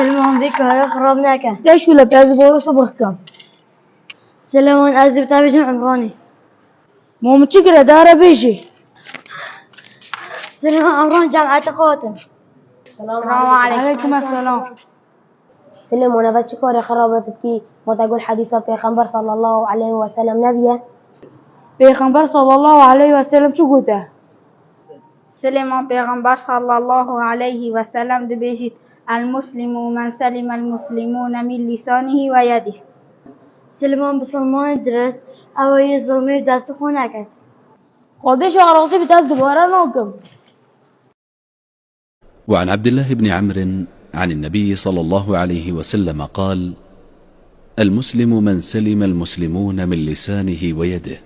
سلمان بك خربناك. ليش ولا بتعذبه صبرك؟ سلمان أذب تابجم عمراني. مو متشكرة دارة بيجي. سلمان عمران جامعة خوتم. السلام عليكم. عليكم السلام. سلم وانا بتشكر خرابتك ما تقول حديث پیغمبر صلى الله عليه وسلم نبيه. پیغمبر صلى الله عليه وسلم شو قلته؟ سلم پیغمبر صلى الله عليه وسلم دبيجي المسلم من سلم المسلمون من لسانه ويده. سلمان بسلمان درس أو يظلمي دست خونك. قديش أراسي بتعذب ورانوكم. وعن عبد الله بن عمرو عن النبي صلى الله عليه وسلم قال: المسلم من سلم المسلمون من لسانه ويده.